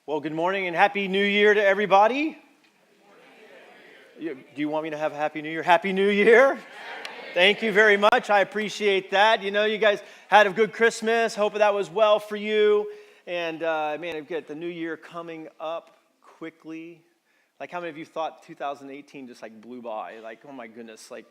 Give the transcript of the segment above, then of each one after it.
Well, good morning and Happy New Year to everybody. Do you want me to have a Happy New Year? Happy New Year. Thank you very much. I appreciate that. You know, you guys had a good Christmas. Hope that was well for you. And man, I've got the new year coming up quickly. Like, how many of you thought 2018 just like blew by? Like, oh my goodness, like,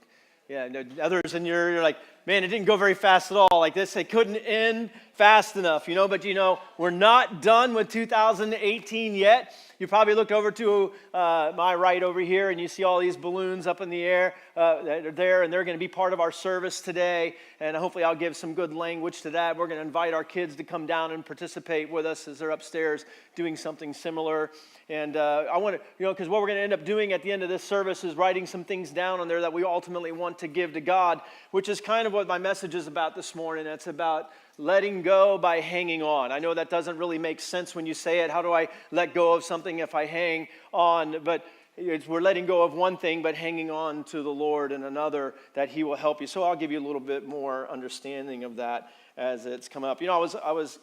yeah, no, others in you're like, man, it didn't go very fast at all. Like this, it couldn't end fast enough, you know. But, you know, we're not done with 2018 yet. You probably looked over to my right over here, and you see all these balloons up in the air that are there, and they're going to be part of our service today. And hopefully I'll give some good language to that. We're going to invite our kids to come down and participate with us as they're upstairs doing something similar. And I want to, you know, because what we're going to end up doing at the end of this service is writing some things down on there that we ultimately want to give to God, which is kind of what my message is about this morning. It's about letting go by hanging on. I know that doesn't really make sense when you say it. How do I let go of something if I hang on? But we're letting go of one thing, but hanging on to the Lord and another, that He will help you. So I'll give you a little bit more understanding of that as it's come up. You know, as I was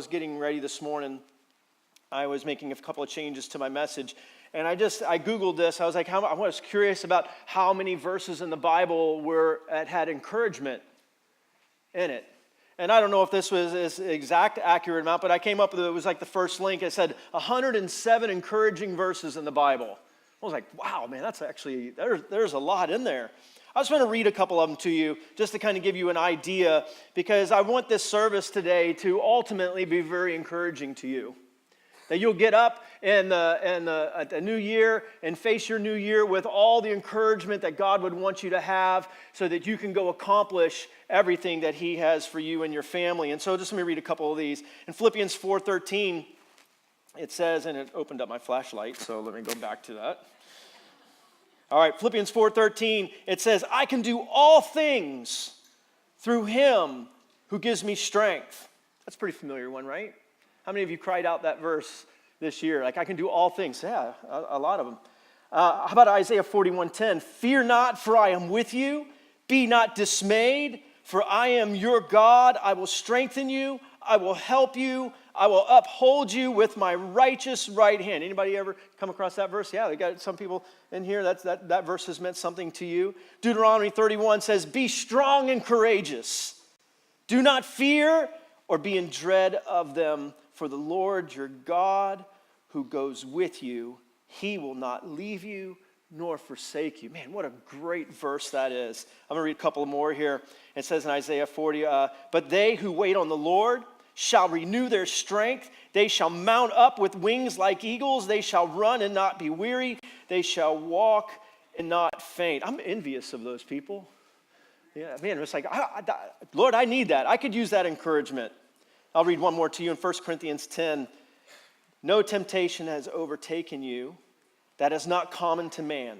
getting ready this morning, I was making a couple of changes to my message, and I Googled this. I was like, I was curious about how many verses in the Bible had encouragement in it. And I don't know if this was this exact accurate amount, but I came up with it was like the first link. It said 107 encouraging verses in the Bible. I was like, wow, man, that's actually, there's a lot in there. I just want to read a couple of them to you just to kind of give you an idea, because I want this service today to ultimately be very encouraging to you. That you'll get up at the new year and face your new year with all the encouragement that God would want you to have, so that you can go accomplish everything that He has for you and your family. And so just let me read a couple of these. In Philippians 4:13, it says, and it opened up my flashlight, so let me go back to that. All right, Philippians 4:13, it says, I can do all things through Him who gives me strength. That's a pretty familiar one, right? How many of you cried out that verse this year? Like, I can do all things. Yeah, a lot of them. How about Isaiah 41:10? Fear not, for I am with you. Be not dismayed, for I am your God. I will strengthen you. I will help you. I will uphold you with my righteous right hand. Anybody ever come across that verse? Yeah, we got some people in here. That verse has meant something to you. Deuteronomy 31 says, be strong and courageous. Do not fear or be in dread of them. For the Lord your God who goes with you, He will not leave you nor forsake you. Man, what a great verse that is. I'm going to read a couple more here. It says in Isaiah 40, but they who wait on the Lord shall renew their strength. They shall mount up with wings like eagles. They shall run and not be weary. They shall walk and not faint. I'm envious of those people. Yeah, man, it's like, Lord, I need that. I could use that encouragement. I'll read one more to you in 1 Corinthians 10. No temptation has overtaken you that is not common to man.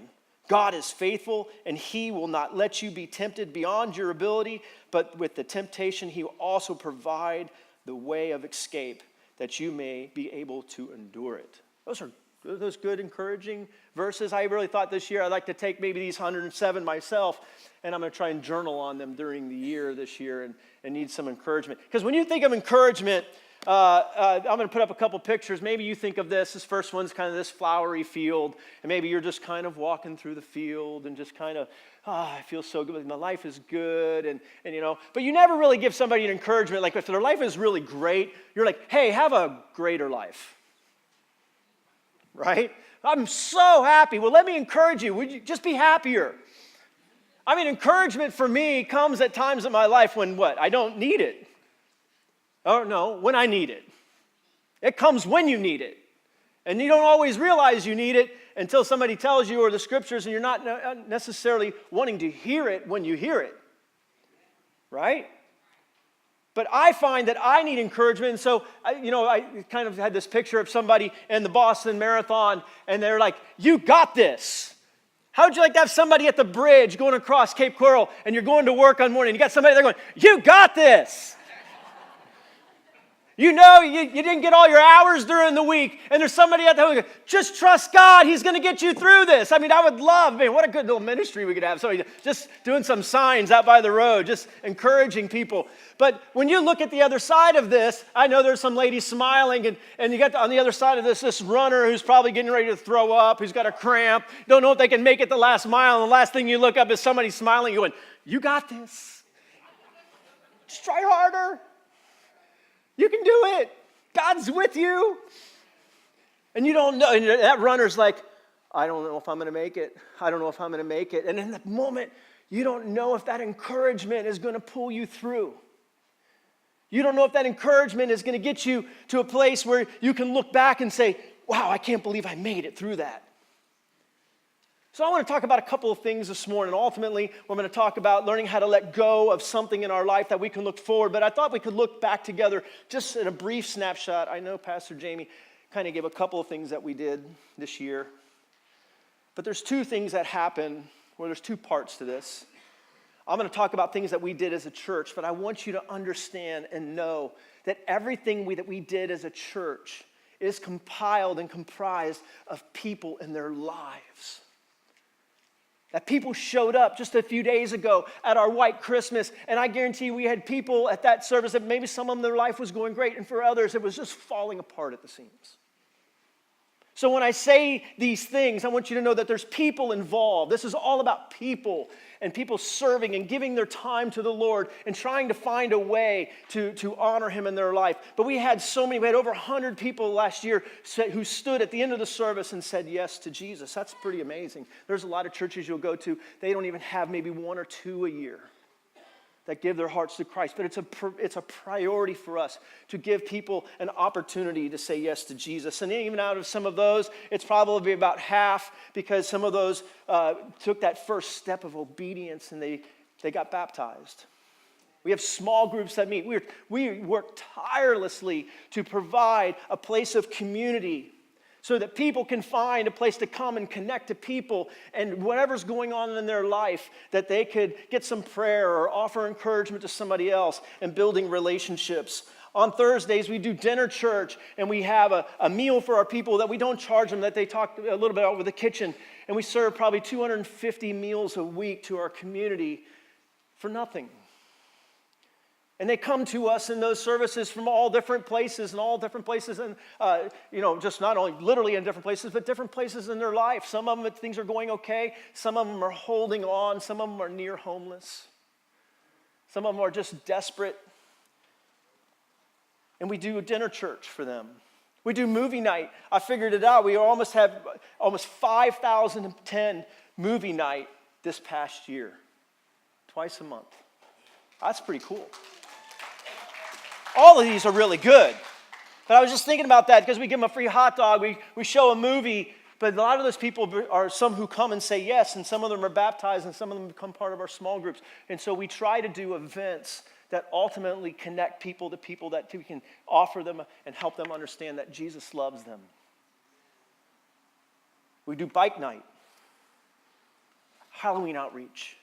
God is faithful, and He will not let you be tempted beyond your ability, but with the temptation, He will also provide the way of escape that you may be able to endure it. Those good, encouraging verses. I really thought this year I'd like to take maybe these 107 myself, and I'm going to try and journal on them during the year this year and need some encouragement. Because when you think of encouragement, I'm going to put up a couple pictures. Maybe you think of this. This first one's kind of this flowery field, and maybe you're just kind of walking through the field and just kind of, I feel so good. My life is good, and you know. But you never really give somebody an encouragement. Like if their life is really great, you're like, hey, have a greater life. Right? I'm so happy. Well, let me encourage you. Would you just be happier? I mean, encouragement for me comes at times in my life when what? I don't need it. Oh, no, when I need it. It comes when you need it. And you don't always realize you need it until somebody tells you, or the scriptures, and you're not necessarily wanting to hear it when you hear it. Right? But I find that I need encouragement. And so, I kind of had this picture of somebody in the Boston Marathon, and they're like, you got this. How would you like to have somebody at the bridge going across Cape Coral, and you're going to work on morning, you got somebody there going, you got this. You know you didn't get all your hours during the week, and there's somebody out there who goes, just trust God. He's going to get you through this. I mean, I would love, man, what a good little ministry we could have. Somebody just doing some signs out by the road, just encouraging people. But when you look at the other side of this, I know there's some lady smiling, and you got on the other side of this runner who's probably getting ready to throw up, who's got a cramp, don't know if they can make it the last mile, and the last thing you look up is somebody smiling, going, you got this. Just try harder. You can do it. God's with you. And you don't know. And that runner's like, I don't know if I'm going to make it. I don't know if I'm going to make it. And in that moment, you don't know if that encouragement is going to pull you through. You don't know if that encouragement is going to get you to a place where you can look back and say, wow, I can't believe I made it through that. So I want to talk about a couple of things this morning. Ultimately, we're going to talk about learning how to let go of something in our life that we can look forward. But I thought we could look back together just in a brief snapshot. I know Pastor Jamie kind of gave a couple of things that we did this year. But there's two things that happen where there's two parts to this. I'm going to talk about things that we did as a church, but I want you to understand and know that everything that we did as a church is compiled and comprised of people in their lives. That people showed up just a few days ago at our white Christmas, and I guarantee we had people at that service that maybe some of them, their life was going great, and for others, it was just falling apart at the seams. So when I say these things, I want you to know that there's people involved. This is all about people and people serving and giving their time to the Lord and trying to find a way to honor Him in their life. But we had over 100 people last year who stood at the end of the service and said yes to Jesus. That's pretty amazing. There's a lot of churches you'll go to, they don't even have maybe one or two a year that give their hearts to Christ. But it's a priority for us to give people an opportunity to say yes to Jesus. And even out of some of those, it's probably about half because some of those took that first step of obedience and they got baptized. We have small groups that meet. We work tirelessly to provide a place of community so that people can find a place to come and connect to people and whatever's going on in their life, that they could get some prayer or offer encouragement to somebody else and building relationships. On Thursdays, we do dinner church, and we have a meal for our people that we don't charge them, that they talk a little bit over the kitchen, and we serve probably 250 meals a week to our community for nothing. And they come to us in those services from all different places, and just not only literally in different places, but different places in their life. Some of them, things are going okay. Some of them are holding on. Some of them are near homeless. Some of them are just desperate. And we do a dinner church for them. We do movie night. I figured it out. We almost 5,010 movie night this past year, twice a month. That's pretty cool. All of these are really good. But I was just thinking about that because we give them a free hot dog, we show a movie, but a lot of those people are some who come and say yes, and some of them are baptized, and some of them become part of our small groups. And so we try to do events that ultimately connect people to people that we can offer them and help them understand that Jesus loves them. We do bike night, Halloween outreach.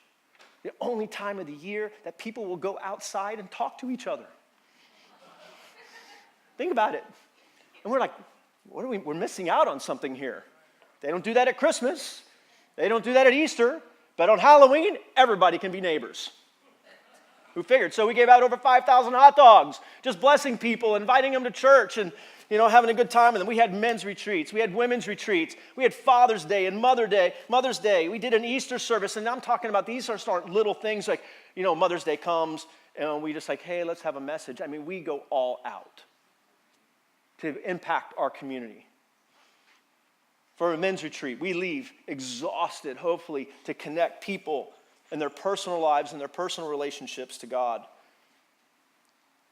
The only time of the year that people will go outside and talk to each other. Think about it. And we're like, we're missing out on something here. They don't do that at Christmas. They don't do that at Easter. But on Halloween, everybody can be neighbors. Who figured? So we gave out over 5,000 hot dogs, just blessing people, inviting them to church, and having a good time. And then we had men's retreats. We had women's retreats. We had Father's Day and Mother's Day. We did an Easter service. And I'm talking about these aren't little things like, Mother's Day comes, and we just like, hey, let's have a message. I mean, we go all out to impact our community. For a men's retreat, we leave exhausted, hopefully, to connect people in their personal lives and their personal relationships to God.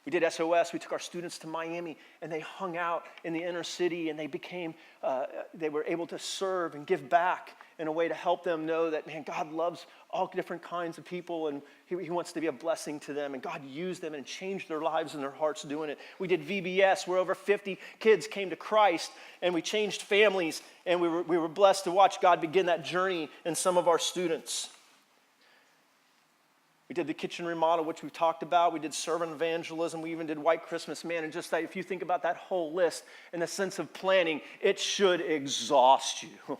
We did SOS. We took our students to Miami, and they hung out in the inner city, and they were able to serve and give back in a way to help them know that, man, God loves all different kinds of people, and He wants to be a blessing to them, and God used them and changed their lives and their hearts doing it. We did VBS, where over 50 kids came to Christ, and we changed families, and we were blessed to watch God begin that journey in some of our students. We did the kitchen remodel, which we've talked about. We did servant evangelism. We even did White Christmas, man. And just that, if you think about that whole list in the sense of planning, it should exhaust you.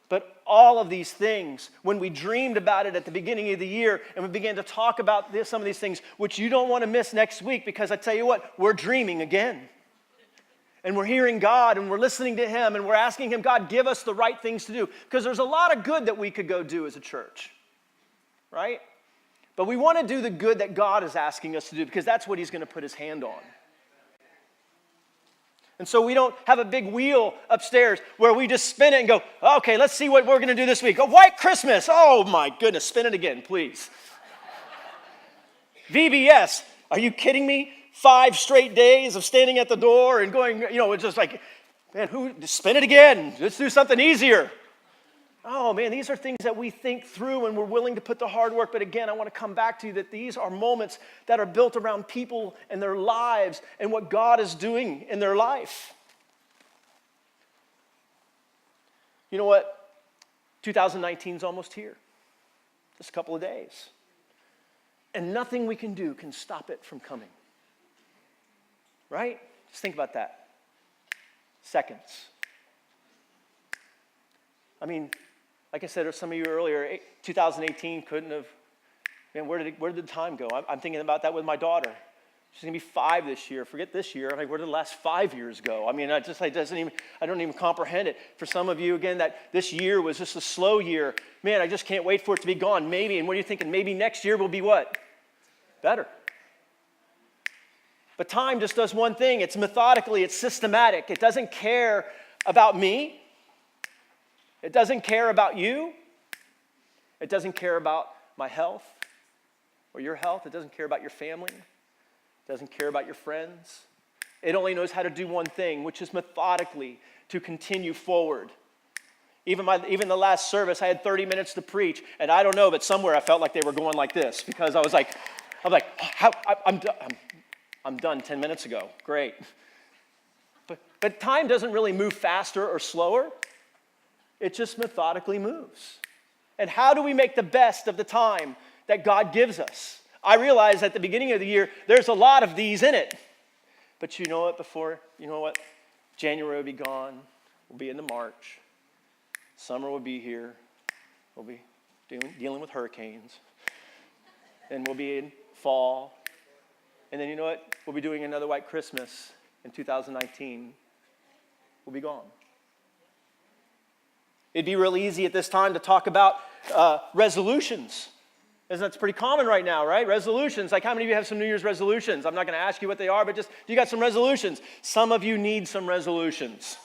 But all of these things, when we dreamed about it at the beginning of the year and we began to talk about some of these things, which you don't want to miss next week, because I tell you what, we're dreaming again. And we're hearing God and we're listening to Him and we're asking Him, God, give us the right things to do. Because there's a lot of good that we could go do as a church. Right? But we want to do the good that God is asking us to do, because that's what He's going to put His hand on. And so we don't have a big wheel upstairs where we just spin it and go, okay, let's see what we're going to do this week. A White Christmas. Oh my goodness, spin it again, please. VBS. Are you kidding me? 5 straight days of standing at the door and going, it's just like, man, spin it again. Let's do something easier. Oh, man, these are things that we think through and we're willing to put the hard work. But again, I want to come back to you that these are moments that are built around people and their lives and what God is doing in their life. You know what? 2019 is almost here. Just a couple of days. And nothing we can do can stop it from coming. Right? Just think about that. Seconds. I mean, like I said to some of you earlier, 2018 couldn't have, man, where did the time go? I'm thinking about that with my daughter. She's going to be 5 this year. Forget this year. Like, where did the last 5 years go? I mean, I don't even comprehend it. For some of you, again, that this year was just a slow year. Man, I just can't wait for it to be gone. Maybe, and what are you thinking? Maybe next year will be what? Better. But time just does one thing. It's methodically, it's systematic. It doesn't care about me. It doesn't care about you. It doesn't care about my health or your health. It doesn't care about your family. It doesn't care about your friends. It only knows how to do one thing, which is methodically to continue forward. Even the last service, I had 30 minutes to preach, and I don't know, but somewhere I felt like they were going like this, because I'm done 10 minutes ago. Great. But time doesn't really move faster or slower. It just methodically moves. And how do we make the best of the time that God gives us? I realize at the beginning of the year, there's a lot of these in it. But you know what? January will be gone. We'll be into March. Summer will be here. We'll be dealing with hurricanes. And we'll be in fall. And then you know what? We'll be doing another White Christmas in 2019. We'll be gone. It'd be real easy at this time to talk about resolutions. That's pretty common right now, right? Resolutions. Like, how many of you have some New Year's resolutions? I'm not going to ask you what they are, but just, you got some resolutions. Some of you need some resolutions.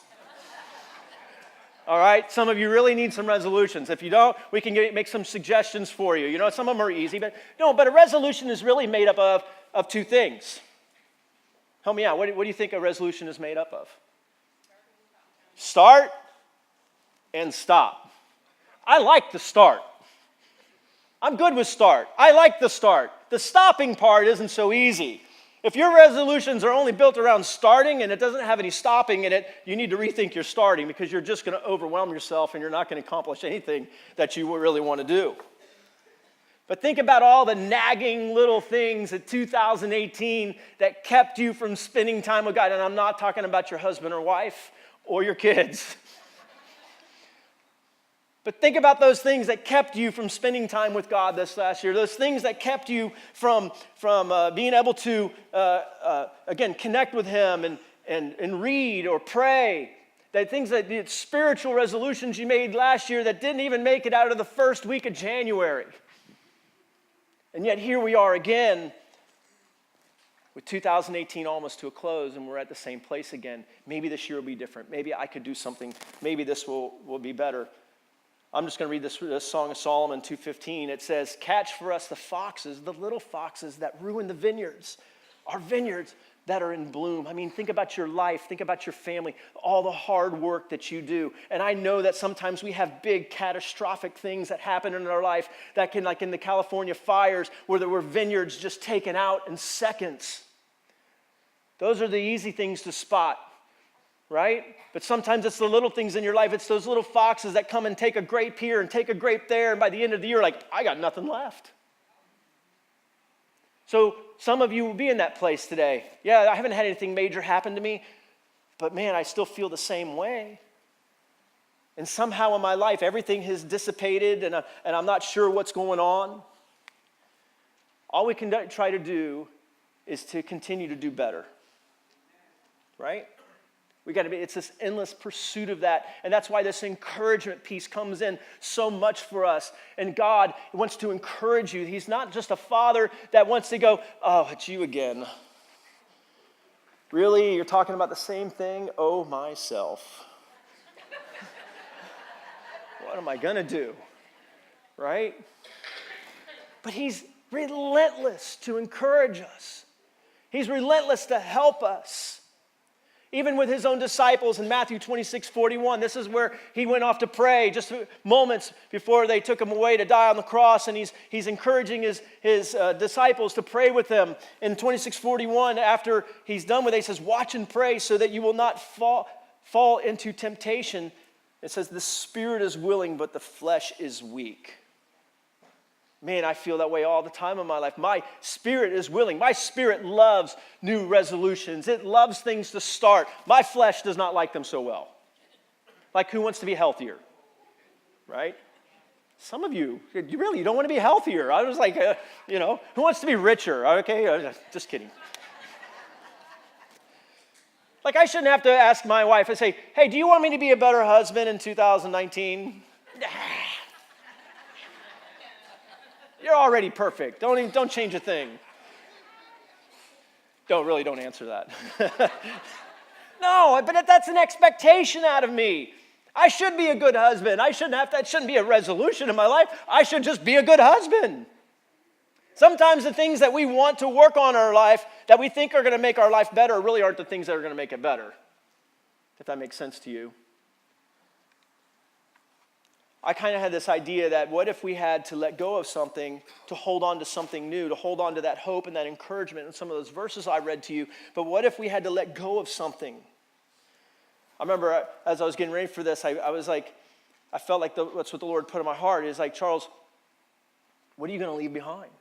All right? Some of you really need some resolutions. If you don't, we can make some suggestions for you. Some of them are easy, but a resolution is really made up of 2 things. Help me out. What do you think a resolution is made up of? Start and stop. I like the start. I'm good with start. I like the start. The stopping part isn't so easy. If your resolutions are only built around starting and it doesn't have any stopping in it, you need to rethink your starting, because you're just going to overwhelm yourself and you're not going to accomplish anything that you really want to do. But think about all the nagging little things in 2018 that kept you from spending time with God. And I'm not talking about your husband or wife or your kids. But think about those things that kept you from spending time with God this last year. Those things that kept you from being able to, again, connect with Him and read or pray. The spiritual resolutions you made last year that didn't even make it out of the first week of January. And yet here we are again with 2018 almost to a close, and we're at the same place again. Maybe this year will be different. Maybe I could do something. Maybe this will be better. I'm just going to read this Song of Solomon 2:15. It says, "Catch for us the foxes, the little foxes that ruin the vineyards, our vineyards that are in bloom." I mean, think about your life, think about your family, all the hard work that you do. And I know that sometimes we have big catastrophic things that happen in our life that can, like in the California fires, where there were vineyards just taken out in seconds. Those are the easy things to spot, right? But sometimes it's the little things in your life. It's those little foxes that come and take a grape here and take a grape there. And by the end of the year, like, I got nothing left. So some of you will be in that place today. Yeah, I haven't had anything major happen to me, but man, I still feel the same way. And somehow in my life, everything has dissipated, and I'm not sure what's going on. All we can try to do is to continue to do better, right? It's this endless pursuit of that. And that's why this encouragement piece comes in so much for us. And God wants to encourage you. He's not just a father that wants to go, oh, it's you again. Really? You're talking about the same thing? Oh, myself. What am I going to do? Right? But he's relentless to encourage us. He's relentless to help us. Even with his own disciples in Matthew 26:41, this is where he went off to pray just moments before they took him away to die on the cross, and he's encouraging his disciples to pray with him. In 26:41, after he's done with it, he says, watch and pray so that you will not fall into temptation. It says, the spirit is willing, but the flesh is weak. Man, I feel that way all the time in my life. My spirit is willing. My spirit loves new resolutions. It loves things to start. My flesh does not like them so well. Like, who wants to be healthier? Right? Some of you don't want to be healthier. I was like, who wants to be richer? Okay, just kidding. Like, I shouldn't have to ask my wife and say, hey, do you want me to be a better husband in 2019? You're already perfect. Don't change a thing. Don't answer that. No, but that's an expectation out of me. I should be a good husband. That shouldn't be a resolution in my life. I should just be a good husband. Sometimes the things that we want to work on in our life that we think are going to make our life better really aren't the things that are going to make it better. If that makes sense to you. I kind of had this idea that what if we had to let go of something to hold on to something new, to hold on to that hope and that encouragement in some of those verses I read to you, but what if we had to let go of something? I remember as I was getting ready for this, I was like, I felt like that's what the Lord put in my heart. Is like, Charles, what are you going to leave behind?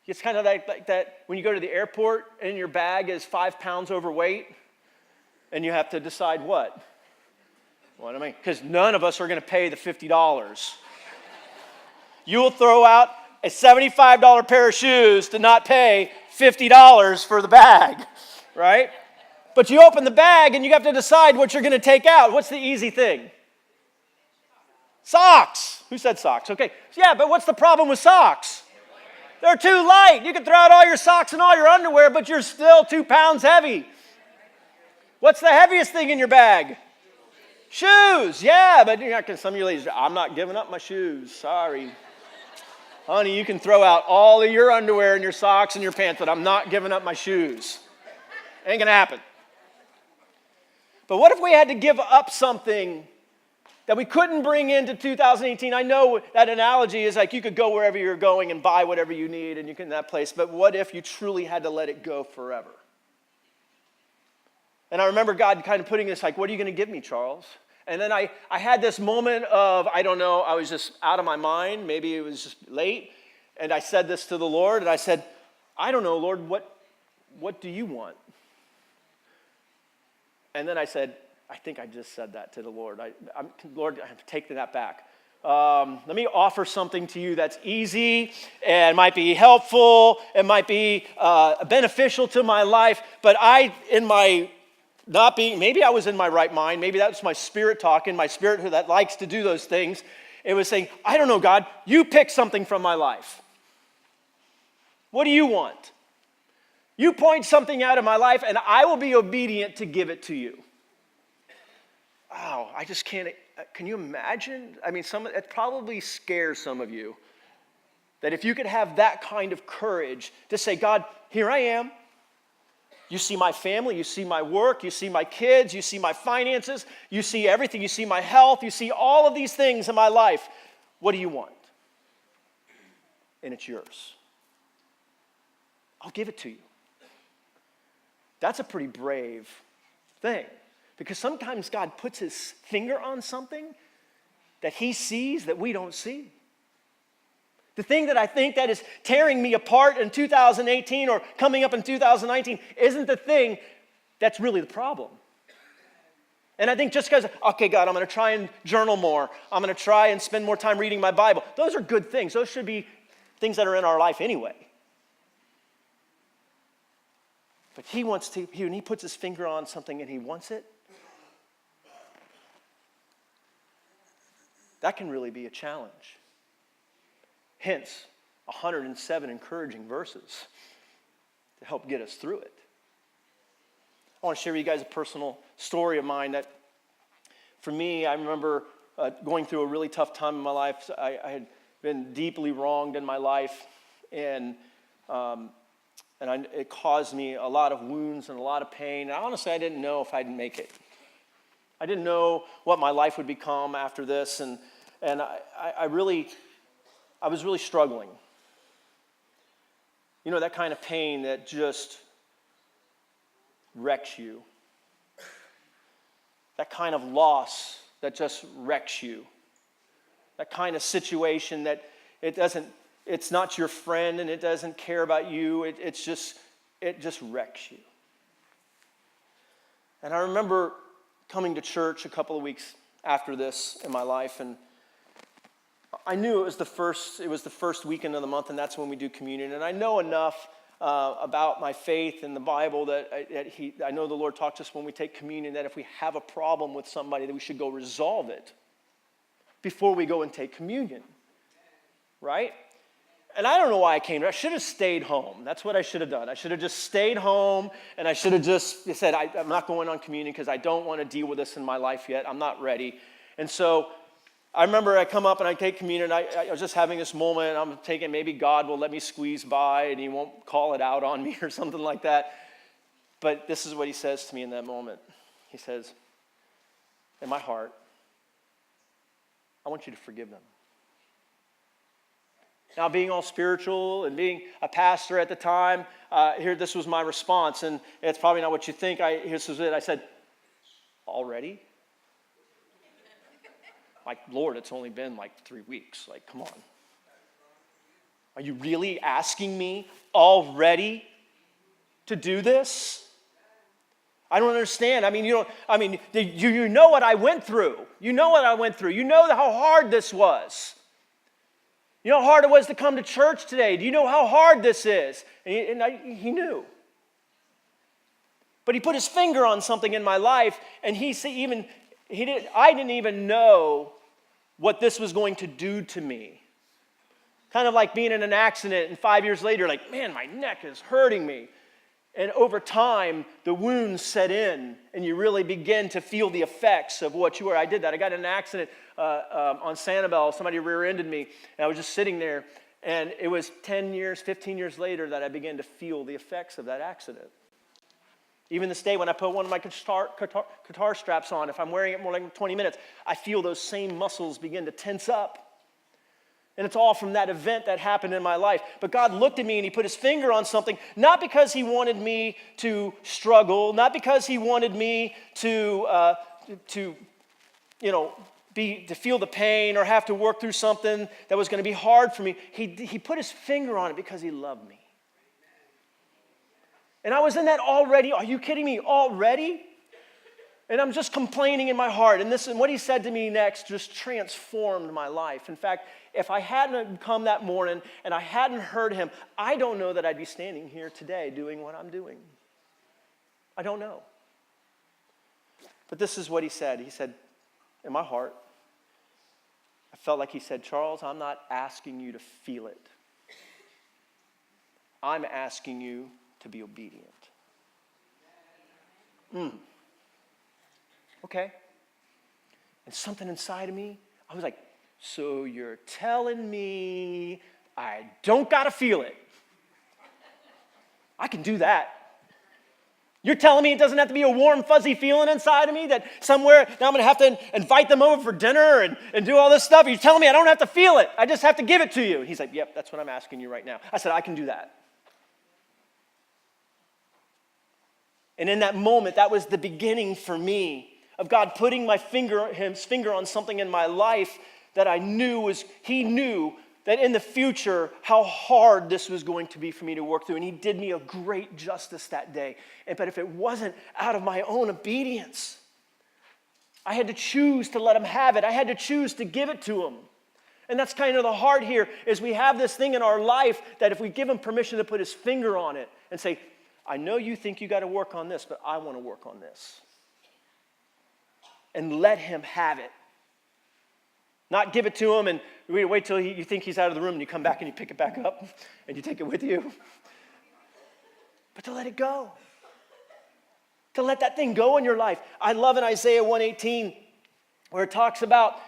It's kind of like that when you go to the airport and your bag is 5 pounds overweight and you have to decide what? What I mean, because none of us are going to pay the $50. You will throw out a $75 pair of shoes to not pay $50 for the bag, right? But you open the bag and you have to decide what you're going to take out. What's the easy thing? Socks. Who said socks? Okay. Yeah, but what's the problem with socks? They're too light. You can throw out all your socks and all your underwear, but you're still 2 pounds heavy. What's the heaviest thing in your bag? Shoes, yeah, but some of you ladies, I'm not giving up my shoes, sorry. Honey, you can throw out all of your underwear and your socks and your pants, but I'm not giving up my shoes. Ain't gonna happen. But what if we had to give up something that we couldn't bring into 2018? I know that analogy is like you could go wherever you're going and buy whatever you need and you can in that place, but what if you truly had to let it go forever? And I remember God kind of putting this like, what are you going to give me, Charles? And then I had this moment of, I don't know, I was just out of my mind. Maybe it was just late. And I said this to the Lord, and I said, I don't know, Lord, what do you want? And then I said, I think I just said that to the Lord. Lord, I'm taking that back. Let me offer something to you that's easy and might be helpful and might be beneficial to my life, but maybe I was in my right mind. Maybe that's my spirit talking, my spirit who that likes to do those things. It was saying, I don't know, God, you pick something from my life. What do you want? You point something out of my life and I will be obedient to give it to you. Wow, I just can't, can you imagine? I mean, it probably scares some of you that if you could have that kind of courage to say, God, here I am. You see my family, you see my work, you see my kids, you see my finances, you see everything, you see my health, you see all of these things in my life. What do you want? And it's yours. I'll give it to you. That's a pretty brave thing because sometimes God puts his finger on something that he sees that we don't see. The thing that I think that is tearing me apart in 2018 or coming up in 2019 isn't the thing that's really the problem. And I think just because, okay, God, I'm going to try and journal more. I'm going to try and spend more time reading my Bible. Those are good things. Those should be things that are in our life anyway. But he wants to, when he puts his finger on something and he wants it, that can really be a challenge. Hence, 107 encouraging verses to help get us through it. I want to share with you guys a personal story of mine that, for me, I remember going through a really tough time in my life. I had been deeply wronged in my life, and it caused me a lot of wounds and a lot of pain. And honestly, I didn't know if I'd make it. I didn't know what my life would become after this, and I was really struggling. You know, that kind of pain that just wrecks you. That kind of loss that just wrecks you. That kind of situation that it's not your friend and it doesn't care about you. It just wrecks you. And I remember coming to church a couple of weeks after this in my life, and I knew it was the first weekend of the month, and that's when we do communion. And I know enough about my faith and the Bible that I know the Lord talked to us when we take communion that if we have a problem with somebody, that we should go resolve it before we go and take communion, right? And I don't know why I came. I should have stayed home. That's what I should have done. I should have just stayed home, and I should have just said, I'm not going on communion because I don't want to deal with this in my life yet. I'm not ready. And so I remember I come up and I take communion. I was just having this moment. I'm thinking maybe God will let me squeeze by and he won't call it out on me or something like that. But this is what he says to me in that moment. He says, in my heart, I want you to forgive them. Now, being all spiritual and being a pastor at the time, this was my response. And it's probably not what you think. This was it. I said, already? Like, Lord, it's only been like 3 weeks. Like, come on. Are you really asking me already to do this? I don't understand. I mean, you know what I went through. You know what I went through. You know how hard this was. You know how hard it was to come to church today. Do you know how hard this is? And he knew. But he put his finger on something in my life, and I didn't even know what this was going to do to me. Kind of like being in an accident and 5 years later, like, man, my neck is hurting me. And over time, the wounds set in, and you really begin to feel the effects of what you were. I did that. I got in an accident on Sanibel. Somebody rear-ended me, and I was just sitting there. And it was 10 years, 15 years later that I began to feel the effects of that accident. Even this day, when I put one of my guitar straps on, if I'm wearing it more like 20 minutes, I feel those same muscles begin to tense up. And it's all from that event that happened in my life. But God looked at me and he put his finger on something, not because he wanted me to struggle, not because he wanted me to feel the pain or have to work through something that was going to be hard for me. He put his finger on it because he loved me. And I was in that already. Are you kidding me? Already? And I'm just complaining in my heart. And what he said to me next just transformed my life. In fact, if I hadn't come that morning and I hadn't heard him, I don't know that I'd be standing here today doing what I'm doing. I don't know. But this is what he said. He said, in my heart, I felt like he said, Charles, I'm not asking you to feel it. I'm asking you to be obedient. Okay. And something inside of me, I was like, so you're telling me I don't got to feel it? I can do that. You're telling me it doesn't have to be a warm, fuzzy feeling inside of me that somewhere now I'm going to have to invite them over for dinner and do all this stuff? You're telling me I don't have to feel it. I just have to give it to you. He's like, yep, that's what I'm asking you right now. I said, I can do that. And in that moment, that was the beginning for me of God putting his finger on something in my life that I knew he knew that in the future, how hard this was going to be for me to work through. And he did me a great justice that day. But if it wasn't out of my own obedience, I had to choose to let him have it. I had to choose to give it to him. And that's kind of the heart here, is we have this thing in our life that if we give him permission to put his finger on it and say, I know you think you got to work on this, but I want to work on this. And let him have it. Not give it to him and wait till you think he's out of the room and you come back and you pick it back up and you take it with you. But to let it go. To let that thing go in your life. I love in Isaiah 1:18 where it talks about,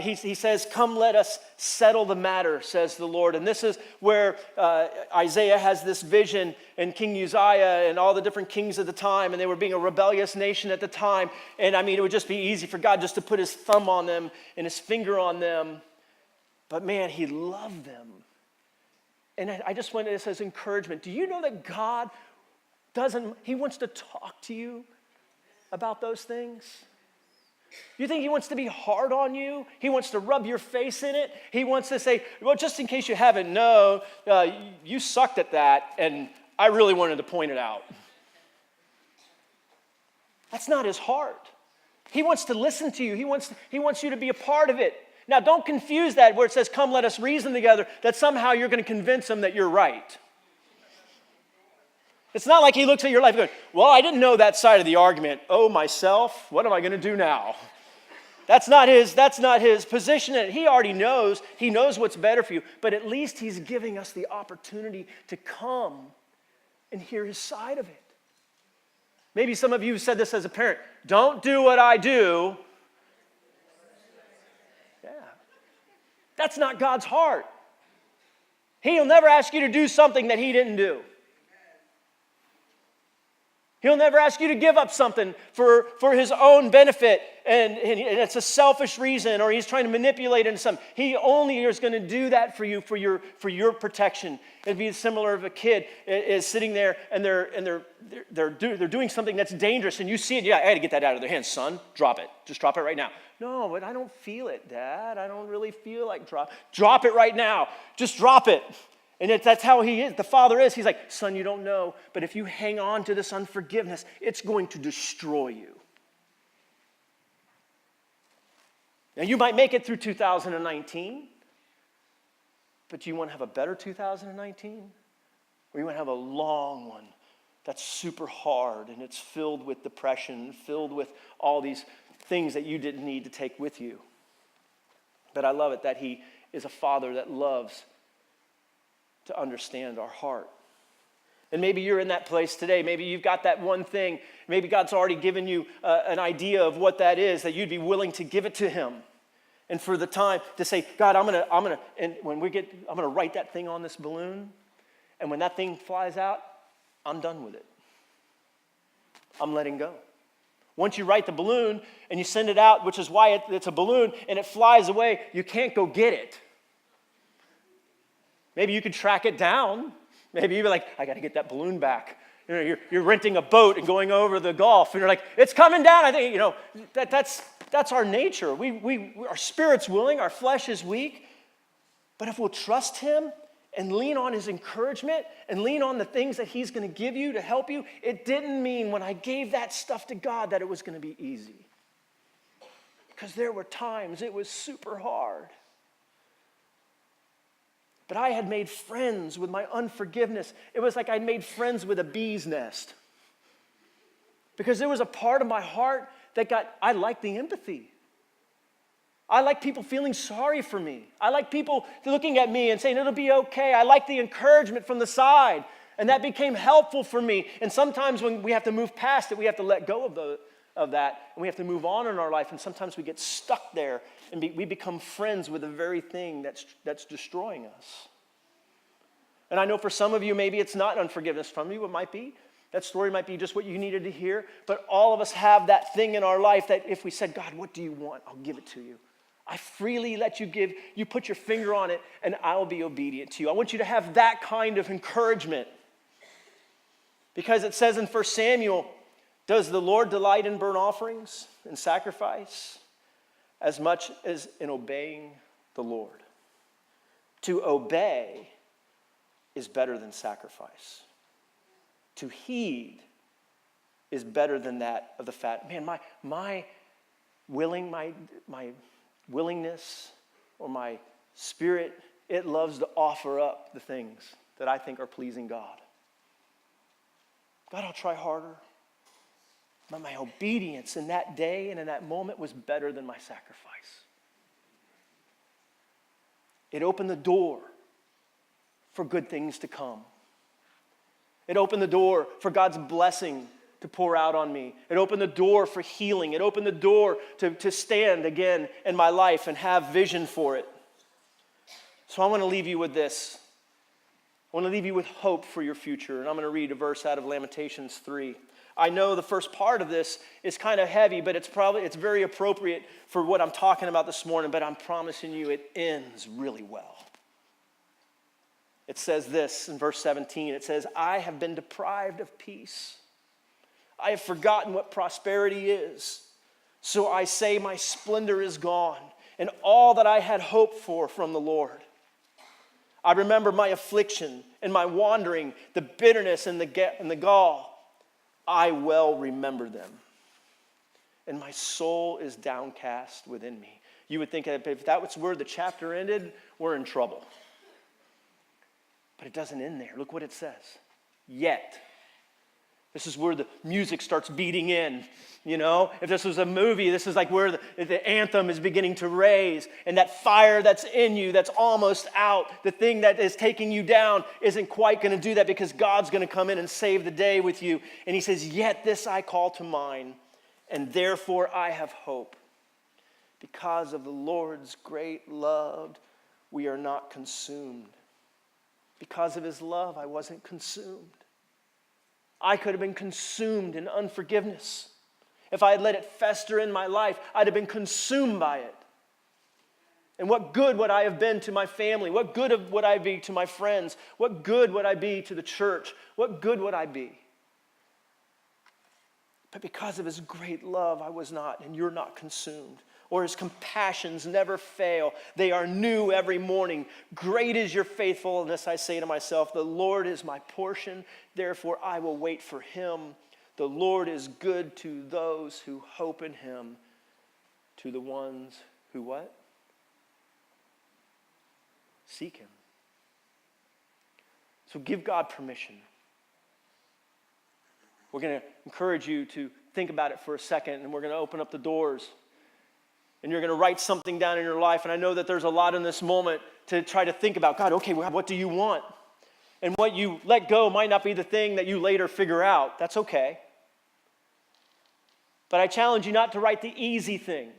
he says, come let us settle the matter, says the Lord. And this is where Isaiah has this vision, and King Uzziah and all the different kings of the time, and they were being a rebellious nation at the time. And I mean, it would just be easy for God just to put his thumb on them and his finger on them. But man, he loved them. And I just wanted this as encouragement. Do you know that God he wants to talk to you about those things? You think he wants to be hard on you? He wants to rub your face in it? He wants to say, well, just in case you haven't known, you sucked at that, and I really wanted to point it out. That's not his heart. He wants to listen to you. He wants you to be a part of it. Now, don't confuse that where it says, come, let us reason together, that somehow you're going to convince him that you're right. It's not like he looks at your life going, well, I didn't know that side of the argument. Oh, myself, what am I going to do now? That's not his position. He already knows. He knows what's better for you. But at least he's giving us the opportunity to come and hear his side of it. Maybe some of you have said this as a parent. Don't do what I do. Yeah. That's not God's heart. He'll never ask you to do something that he didn't do. He'll never ask you to give up something for his own benefit, and it's a selfish reason, or he's trying to manipulate into something. He only is going to do that for you, for your protection. It'd be similar if a kid is sitting there and they're doing something that's dangerous, and you see it. Yeah, I got to get that out of their hands, son. Drop it. Just drop it right now. No, but I don't feel it, Dad. I don't really feel like drop it right now. Just drop it. And that's how he is. The Father is. He's like, son, you don't know, but if you hang on to this unforgiveness, it's going to destroy you. Now, you might make it through 2019, but you want to have a better 2019? Or you want to have a long one that's super hard and it's filled with depression, filled with all these things that you didn't need to take with you? But I love it that he is a Father that loves to understand our heart. And maybe you're in that place today. Maybe you've got that one thing. Maybe God's already given you an idea of what that is, that you'd be willing to give it to him. And for the time to say, God, I'm gonna write that thing on this balloon. And when that thing flies out, I'm done with it. I'm letting go. Once you write the balloon and you send it out, which is why it's a balloon, and it flies away, you can't go get it. Maybe you could track it down. Maybe you'd be like, I got to get that balloon back. You know, you're renting a boat and going over the Gulf, and you're like, it's coming down. I think, that's our nature. Our spirit's willing, our flesh is weak. But if we'll trust him and lean on his encouragement and lean on the things that he's going to give you to help you, it didn't mean when I gave that stuff to God that it was going to be easy. Because there were times it was super hard. But I had made friends with my unforgiveness. It was like I made friends with a bee's nest. Because there was a part of my heart that I liked the empathy. I like people feeling sorry for me. I like people looking at me and saying, it'll be okay. I like the encouragement from the side. And that became helpful for me. And sometimes when we have to move past it, we have to let go of that. And we have to move on in our life. And sometimes we get stuck there. And we become friends with the very thing that's destroying us. And I know for some of you, maybe it's not unforgiveness. From you, it might be. That story might be just what you needed to hear. But all of us have that thing in our life that if we said, God, what do you want? I'll give it to you. I freely let you give. You put your finger on it, and I'll be obedient to you. I want you to have that kind of encouragement. Because it says in 1 Samuel, does the Lord delight in burnt offerings and sacrifice as much as in obeying the Lord? To obey is better than sacrifice. To heed is better than that of the fat. Man, my willingness or my spirit, it loves to offer up the things that I think are pleasing God. God, I'll try harder. But my obedience in that day and in that moment was better than my sacrifice. It opened the door for good things to come. It opened the door for God's blessing to pour out on me. It opened the door for healing. It opened the door to stand again in my life and have vision for it. So I want to leave you with this. I want to leave you with hope for your future. And I'm going to read a verse out of Lamentations 3. I know the first part of this is kind of heavy, but it's very appropriate for what I'm talking about this morning, but I'm promising you it ends really well. It says this in verse 17. It says, I have been deprived of peace. I have forgotten what prosperity is. So I say my splendor is gone, and all that I had hoped for from the Lord. I remember my affliction and my wandering, the bitterness and the gall. I well remember them, and my soul is downcast within me. You would think if that was where the chapter ended, we're in trouble. But it doesn't end there. Look what it says. Yet. This is where the music starts beating in. You know, if this was a movie, this is like where the anthem is beginning to raise, and that fire that's in you, that's almost out, the thing that is taking you down isn't quite going to do that because God's going to come in and save the day with you. And he says, yet this I call to mind, and therefore I have hope. Because of the Lord's great love, we are not consumed. Because of his love, I wasn't consumed. I could have been consumed in unforgiveness. If I had let it fester in my life, I'd have been consumed by it. And what good would I have been to my family? What good would I be to my friends? What good would I be to the church? What good would I be? But because of his great love, I was not, and you're not consumed. Or his compassions never fail. They are new every morning. Great is your faithfulness, I say to myself. The Lord is my portion, therefore I will wait for him. The Lord is good to those who hope in him, to the ones who what? Seek him. So give God permission. We're going to encourage you to think about it for a second, and we're going to open up the doors. And you're going to write something down in your life. And I know that there's a lot in this moment to try to think about, God, okay, what do you want? And what you let go might not be the thing that you later figure out. That's okay. But I challenge you not to write the easy thing.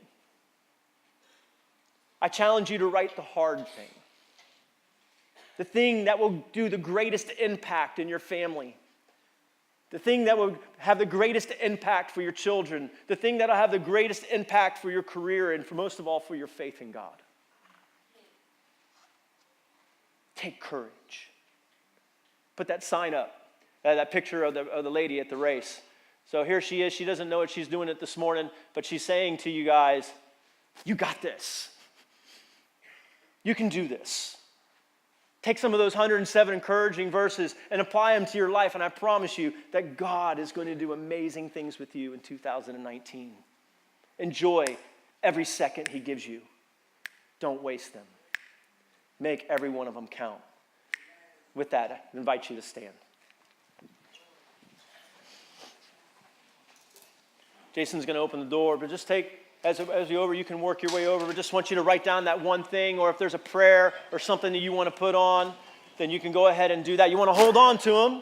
I challenge you to write the hard thing. The thing that will do the greatest impact in your family. The thing that will have the greatest impact for your children. The thing that will have the greatest impact for your career and for most of all for your faith in God. Take courage. Put that sign up. That picture of the lady at the race. So here she is. She doesn't know what she's doing it this morning, but she's saying to you guys, you got this. You can do this. Take some of those 107 encouraging verses and apply them to your life, and I promise you that God is going to do amazing things with you in 2019. Enjoy every second he gives you. Don't waste them. Make every one of them count. With that, I invite you to stand. Jason's going to open the door, but just take, as you're over, you can work your way over. But just want you to write down that one thing, or if there's a prayer or something that you want to put on, then you can go ahead and do that. You want to hold on to them,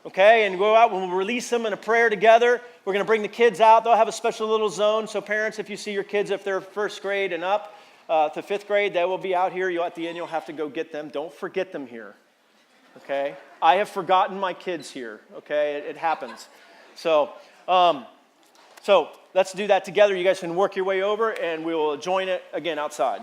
okay, and go out. We'll release them in a prayer together. We're going to bring the kids out. They'll have a special little zone. So parents, if you see your kids, if they're first grade and up to fifth grade, they will be out here. At the end, you'll have to go get them. Don't forget them here, okay? I have forgotten my kids here, okay? It happens. So let's do that together. You guys can work your way over, and we will join it again outside.